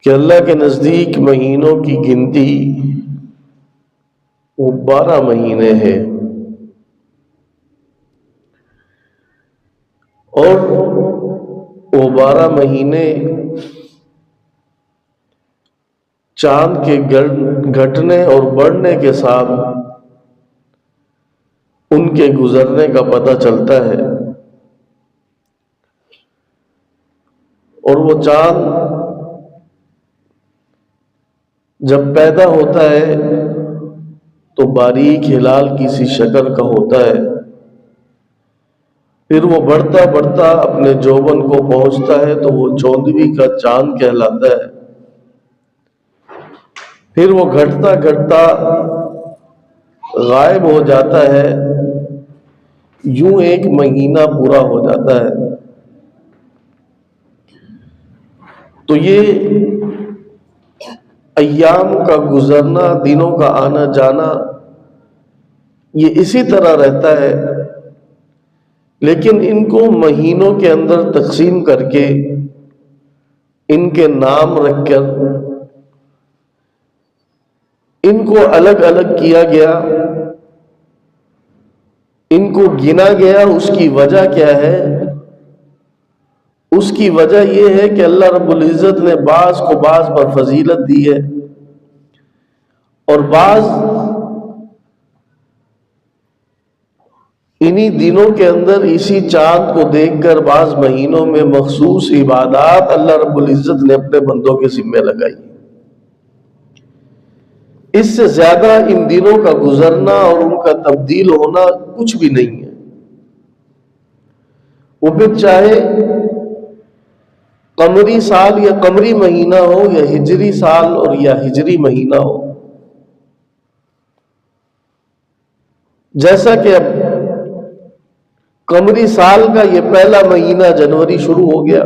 کہ اللہ کے نزدیک مہینوں کی گنتی وہ 12 مہینے ہیں، اور وہ 12 مہینے چاند کے گھٹنے اور بڑھنے کے ساتھ ان کے گزرنے کا پتہ چلتا ہے۔ اور وہ چاند جب پیدا ہوتا ہے تو باریک ہلال کی سی شکل کا ہوتا ہے، پھر وہ بڑھتا بڑھتا اپنے جوبن کو پہنچتا ہے تو وہ 14ویں کا چاند کہلاتا ہے، پھر وہ گھٹتا گھٹتا غائب ہو جاتا ہے، یوں 1 مہینہ پورا ہو جاتا ہے۔ تو یہ ایام کا گزرنا، دنوں کا آنا جانا، یہ اسی طرح رہتا ہے، لیکن ان کو مہینوں کے اندر تقسیم کر کے ان کے نام رکھ کر ان کو الگ الگ کیا گیا، ان کو گنا گیا۔ اس کی وجہ کیا ہے؟ اس کی وجہ یہ ہے کہ اللہ رب العزت نے بعض کو بعض پر فضیلت دی ہے، اور بعض انہی دنوں کے اندر اسی چاند کو دیکھ کر بعض مہینوں میں مخصوص عبادات اللہ رب العزت نے اپنے بندوں کے ذمہ لگائی۔ اس سے زیادہ ان دنوں کا گزرنا اور ان کا تبدیل ہونا کچھ بھی نہیں ہے۔ وہ پھر چاہے قمری سال یا قمری مہینہ ہو، یا ہجری سال اور یا ہجری مہینہ ہو، جیسا کہ اب قمری سال کا یہ پہلا مہینہ جنوری شروع ہو گیا،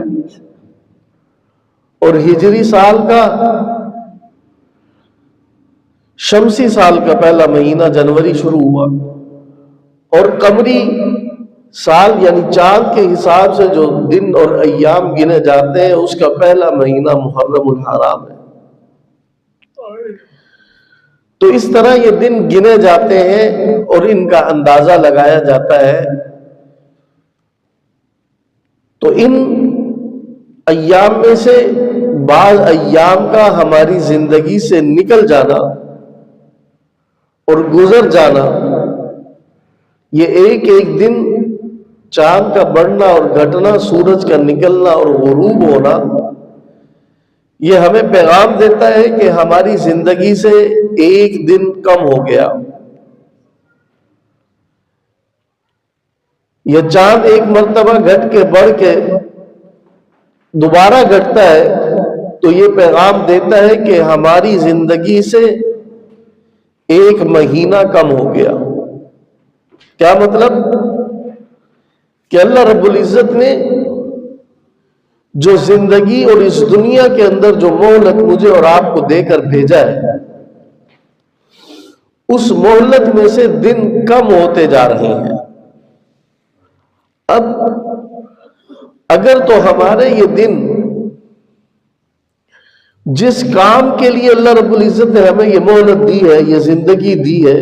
اور ہجری سال کا، شمسی سال کا پہلا مہینہ جنوری شروع ہوا، اور قمری سال یعنی چاند کے حساب سے جو دن اور ایام گنے جاتے ہیں اس کا پہلا مہینہ محرم الحرام ہے۔ تو اس طرح یہ دن گنے جاتے ہیں اور ان کا اندازہ لگایا جاتا ہے۔ تو ان ایام میں سے بعض ایام کا ہماری زندگی سے نکل جانا اور گزر جانا، یہ ایک ایک دن چاند کا بڑھنا اور گھٹنا، سورج کا نکلنا اور غروب ہونا، یہ ہمیں پیغام دیتا ہے کہ ہماری زندگی سے ایک دن کم ہو گیا۔ یہ چاند ایک مرتبہ گھٹ کے بڑھ کے دوبارہ گھٹتا ہے تو یہ پیغام دیتا ہے کہ ہماری زندگی سے ایک مہینہ کم ہو گیا۔ کیا مطلب؟ کہ اللہ رب العزت نے جو زندگی اور اس دنیا کے اندر جو مہلت مجھے اور آپ کو دے کر بھیجا ہے، اس مہلت میں سے دن کم ہوتے جا رہے ہیں۔ اب اگر تو ہمارے یہ دن جس کام کے لیے اللہ رب العزت نے ہمیں یہ مہلت دی ہے، یہ زندگی دی ہے،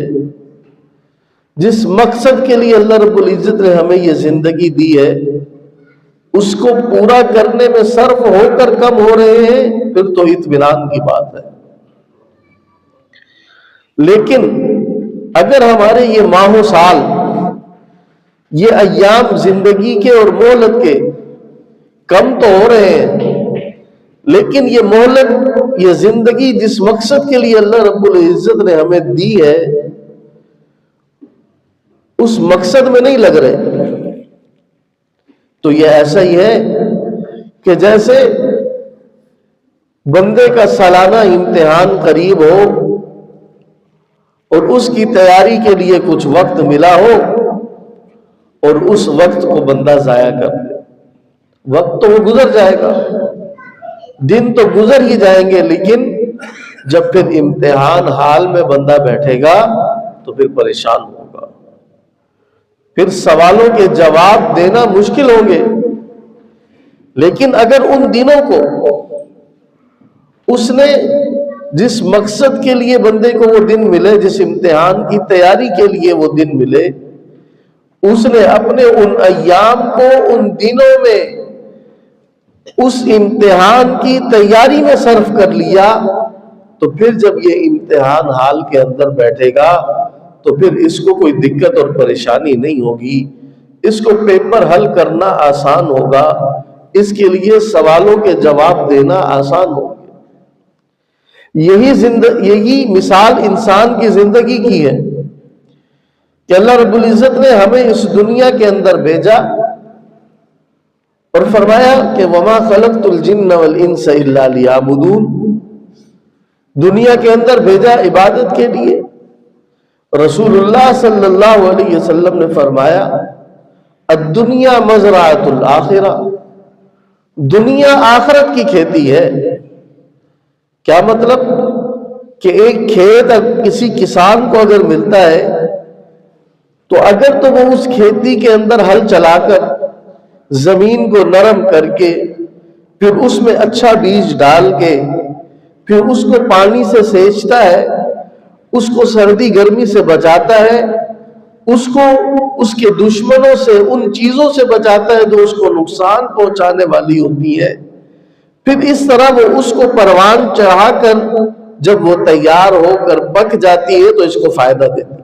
جس مقصد کے لیے اللہ رب العزت نے ہمیں یہ زندگی دی ہے، اس کو پورا کرنے میں صرف ہو کر کم ہو رہے ہیں، پھر تو اطمینان کی بات ہے۔ لیکن اگر ہمارے یہ ماہ و سال، یہ ایام زندگی کے اور مہلت کے کم تو ہو رہے ہیں، لیکن یہ مہلت، یہ زندگی جس مقصد کے لیے اللہ رب العزت نے ہمیں دی ہے، اس مقصد میں نہیں لگ رہے، تو یہ ایسا ہی ہے کہ جیسے بندے کا سالانہ امتحان قریب ہو اور اس کی تیاری کے لیے کچھ وقت ملا ہو، اور اس وقت کو بندہ ضائع کر دے۔ وقت تو وہ گزر جائے گا، دن تو گزر ہی جائیں گے، لیکن جب پھر امتحان حال میں بندہ بیٹھے گا تو پھر پریشان ہوگا، پھر سوالوں کے جواب دینا مشکل ہوں گے۔ لیکن اگر ان دنوں کو اس نے جس مقصد کے لیے بندے کو وہ دن ملے، جس امتحان کی تیاری کے لیے وہ دن ملے، اس نے اپنے ان ایام کو ان دنوں میں اس امتحان کی تیاری میں صرف کر لیا، تو پھر جب یہ امتحان حال کے اندر بیٹھے گا تو پھر اس کو کوئی دقت اور پریشانی نہیں ہوگی، اس کو پیپر حل کرنا آسان ہوگا، اس کے لیے سوالوں کے جواب دینا آسان ہوگا۔ یہی مثال انسان کی زندگی کی ہے کہ اللہ رب العزت نے ہمیں اس دنیا کے اندر بھیجا اور فرمایا کہ وَمَا خَلَقْتُ الْجِنَّ وَالْإِنسَ إِلَّا لِيَعْبُدُونَ، دنیا کے اندر بھیجا عبادت کے لیے۔ رسول اللہ صلی اللہ علیہ وسلم نے فرمایا الدنیا مزرعۃ الآخرہ، دنیا آخرت کی کھیتی ہے۔ کیا مطلب؟ کہ ایک کھیت کسی کسان کو اگر ملتا ہے تو اگر تو وہ اس کھیتی کے اندر ہل چلا کر زمین کو نرم کر کے پھر اس میں اچھا بیج ڈال کے پھر اس کو پانی سے سینچتا ہے، اس کو سردی گرمی سے بچاتا ہے، اس کو اس کے دشمنوں سے، ان چیزوں سے بچاتا ہے جو اس کو نقصان پہنچانے والی ہوتی ہے، پھر اس طرح وہ اس کو پروان چڑھا کر جب وہ تیار ہو کر پک جاتی ہے تو اس کو فائدہ دیتی ہے۔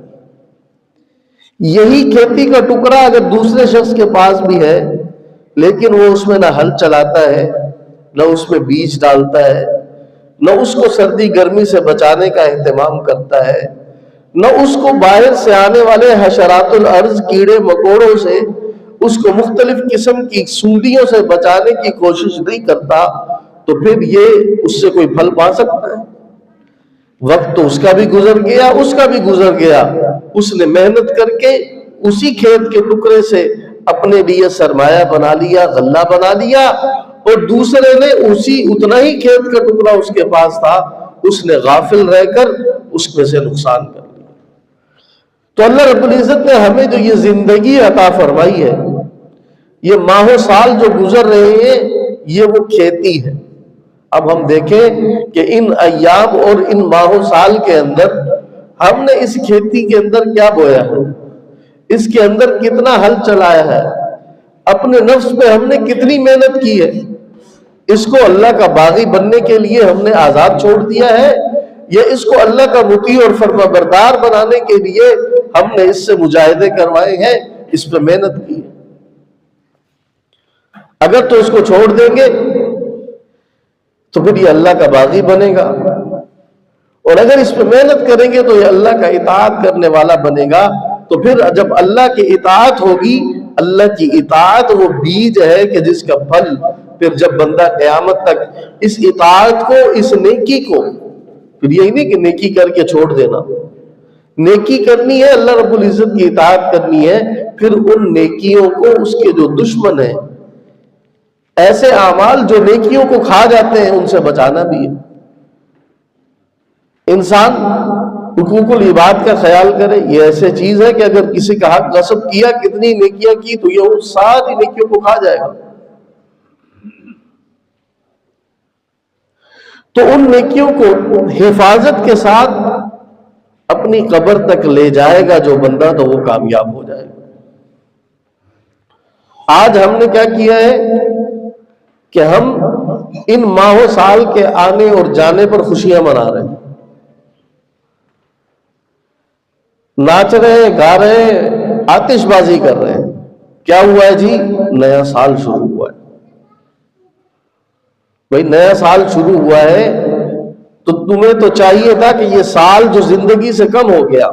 یہی کھیتی کا ٹکڑا اگر دوسرے شخص کے پاس بھی ہے لیکن وہ اس میں نہ ہل چلاتا ہے، نہ اس میں بیج ڈالتا ہے، نہ اس کو سردی گرمی سے بچانے کا اہتمام کرتا ہے، نہ اس کو باہر سے آنے والے حشرات الارض کیڑے مکوڑوں سے، اس کو مختلف قسم کی سونڈیوں سے بچانے کی کوشش نہیں کرتا، تو پھر یہ اس سے کوئی پھل پا سکتا ہے؟ وقت تو اس کا بھی گزر گیا، اس کا بھی گزر گیا، اس نے محنت کر کے اسی کھیت کے ٹکڑے سے اپنے لیے سرمایہ بنا لیا، غلہ بنا لیا، اور دوسرے نے اتنا ہی کھیت کا ٹکڑا اس کے پاس تھا، اس نے غافل رہ کر اس میں سے نقصان کر لیا۔ تو اللہ رب العزت نے ہمیں جو یہ زندگی عطا فرمائی ہے، یہ ماہ و سال جو گزر رہے ہیں، یہ وہ کھیتی ہے۔ اب ہم دیکھیں کہ ان ایام اور ان ماہ و سال کے اندر ہم نے اس کھیتی کے اندر کیا بویا ہے، اس کے اندر کتنا ہل چلایا ہے، اپنے نفس پہ ہم نے کتنی محنت کی ہے، اس کو اللہ کا باغی بننے کے لیے ہم نے آزاد چھوڑ دیا ہے، یا اس کو اللہ کا مطیع اور فرما بردار بنانے کے لیے ہم نے اس سے مجاہدے کروائے ہیں، اس پہ محنت کی ہے۔ اگر تو اس کو چھوڑ دیں گے تو پھر یہ اللہ کا باغی بنے گا، اور اگر اس پہ محنت کریں گے تو یہ اللہ کا اطاعت کرنے والا بنے گا۔ تو پھر جب اللہ کی اطاعت ہوگی، اللہ کی اطاعت وہ بیج ہے کہ جس کا پھل پھر جب بندہ قیامت تک اس اطاعت کو، اس نیکی کو، پھر یہی نہیں کہ نیکی کر کے چھوڑ دینا، نیکی کرنی ہے، اللہ رب العزت کی اطاعت کرنی ہے، پھر ان نیکیوں کو اس کے جو دشمن ہیں، ایسے اعمال جو نیکیوں کو کھا جاتے ہیں، ان سے بچانا بھی ہے۔ انسان حقوق العباد کا خیال کرے، یہ ایسے چیز ہے کہ اگر کسی کا حق غصب کیا، کتنی نیکیاں کی، تو یہ ساری نیکیوں کو کھا جائے گا۔ تو ان نیکیوں کو حفاظت کے ساتھ اپنی قبر تک لے جائے گا جو بندہ، تو وہ کامیاب ہو جائے گا۔ آج ہم نے کیا کیا ہے کہ ہم ان ماہ و سال کے آنے اور جانے پر خوشیاں منا رہے ہیں، ناچ رہے ہیں، گا رہے ہیں، آتش بازی کر رہے ہیں۔ کیا ہوا ہے جی؟ نیا سال شروع ہوا ہے۔ بھئی نیا سال شروع ہوا ہے تو تمہیں تو چاہیے تھا کہ یہ سال جو زندگی سے کم ہو گیا،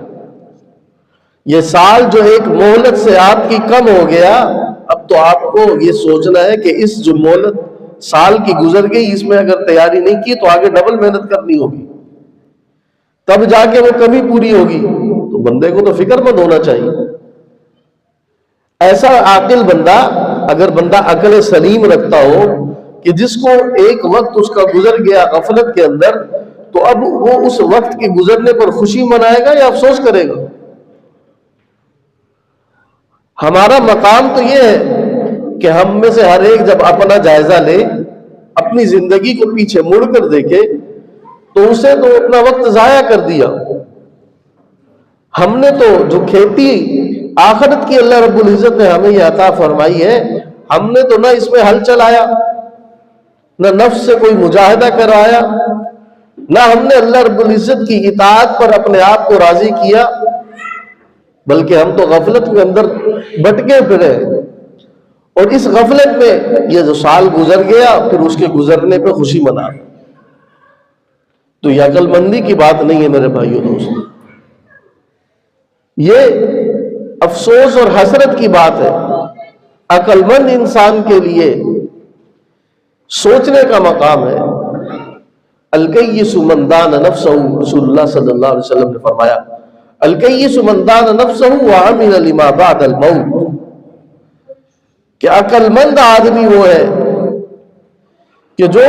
یہ سال جو ایک مہلت سے آپ کی کم ہو گیا، اب تو آپ کو یہ سوچنا ہے کہ اس جو مہلت سال کی گزر گئی، اس میں اگر تیاری نہیں کی تو آگے ڈبل محنت کرنی ہوگی، تب جا کے وہ کمی پوری ہوگی۔ تو بندے کو تو فکر مند ہونا چاہیے۔ ایسا عاقل بندہ، اگر بندہ عقل سلیم رکھتا ہو کہ جس کو ایک وقت اس کا گزر گیا غفلت کے اندر، تو اب وہ اس وقت کے گزرنے پر خوشی منائے گا یا افسوس کرے گا؟ ہمارا مقام تو یہ ہے کہ ہم میں سے ہر ایک جب اپنا جائزہ لے، اپنی زندگی کو پیچھے مڑ کر دیکھے تو اسے تو اپنا وقت ضائع کر دیا. ہم نے تو جو کھیتی آخرت کی اللہ رب العزت نے ہمیں یہ عطا فرمائی ہے، ہم نے تو نہ اس میں ہل چلایا، نہ نفس سے کوئی مجاہدہ کرایا، نہ ہم نے اللہ رب العزت کی اطاعت پر اپنے آپ کو راضی کیا، بلکہ ہم تو غفلت کے اندر بٹکے پھرے. اور اس غفلت میں یہ جو سال گزر گیا پھر اس کے گزرنے پہ خوشی منا. تو یہ عقل مندی کی بات نہیں ہے میرے بھائیو دوستو، یہ افسوس اور حسرت کی بات ہے. عقل مند انسان کے لیے سوچنے کا مقام ہے. الکیس من دان نفسہ، رسول اللہ صلی اللہ علیہ وسلم نے فرمایا الکیس من دان نفسہ وعمل لما بعد الموت، کہ عقل مند آدمی وہ ہے کہ جو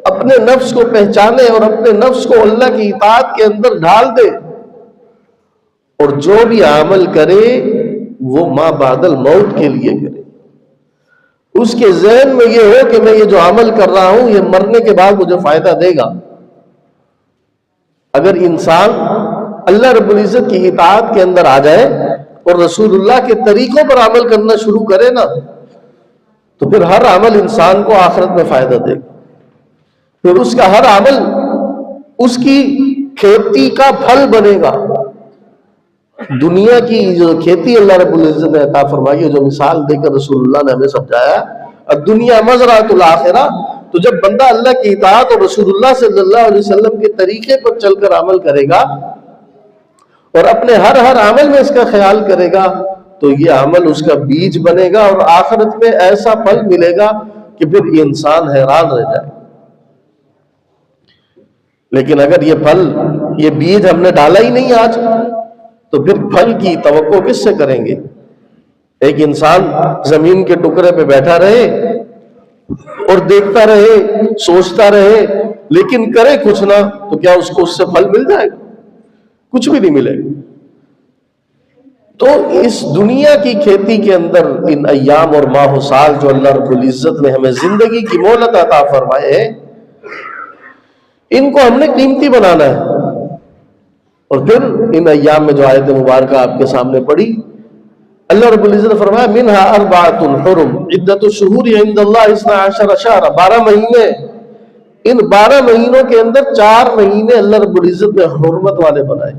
اپنے نفس کو پہچانے اور اپنے نفس کو اللہ کی اطاعت کے اندر ڈھال دے، اور جو بھی عمل کرے وہ ما بعد الموت کے لیے کرے. اس کے ذہن میں یہ ہو کہ میں یہ جو عمل کر رہا ہوں یہ مرنے کے بعد مجھے فائدہ دے گا. اگر انسان اللہ رب العزت کی اطاعت کے اندر آ جائے اور رسول اللہ کے طریقوں پر عمل کرنا شروع کرے نا، تو پھر ہر عمل انسان کو آخرت میں فائدہ دے گا. پھر اس کا ہر عمل اس کی کھیتی کا پھل بنے گا. دنیا کی جو کھیتی اللہ رب العزت نے عطا فرمائی ہے، جو مثال دے کر رسول اللہ نے ہمیں سمجھایا، الدنیا مزرعۃ الآخرہ، تو جب بندہ اللہ کی اطاعت اور رسول اللہ صلی اللہ علیہ وسلم کے طریقے پر چل کر عمل کرے گا اور اپنے ہر عمل میں اس کا خیال کرے گا تو یہ عمل اس کا بیج بنے گا اور آخرت میں ایسا پھل ملے گا کہ پھر انسان حیران رہ جائے. لیکن اگر یہ پھل، یہ بیج ہم نے ڈالا ہی نہیں آج، تو پھر پھل کی توقع کس سے کریں گے؟ ایک انسان زمین کے ٹکڑے پہ بیٹھا رہے اور دیکھتا رہے، سوچتا رہے، لیکن کرے کچھ نہ، تو کیا اس کو اس سے پھل مل جائے گا؟ کچھ بھی نہیں ملے گا. تو اس دنیا کی کھیتی کے اندر ان ایام اور ماہ و سال جو اللہ رب العزت نے ہمیں زندگی کی مہلت عطا فرمائے ہیں، ان کو ہم نے قیمتی بنانا ہے. اور پھر ان ایام میں جو آیت مبارکہ آپ کے سامنے پڑھی، اللہ رب العزت نے فرمایا منہا اربعۃ حرم عدۃ الشہور عند اللہ 12 شہرا، 12 مہینے. ان 12 مہینوں کے اندر 4 مہینے اللہ رب العزت نے حرمت والے بنائے.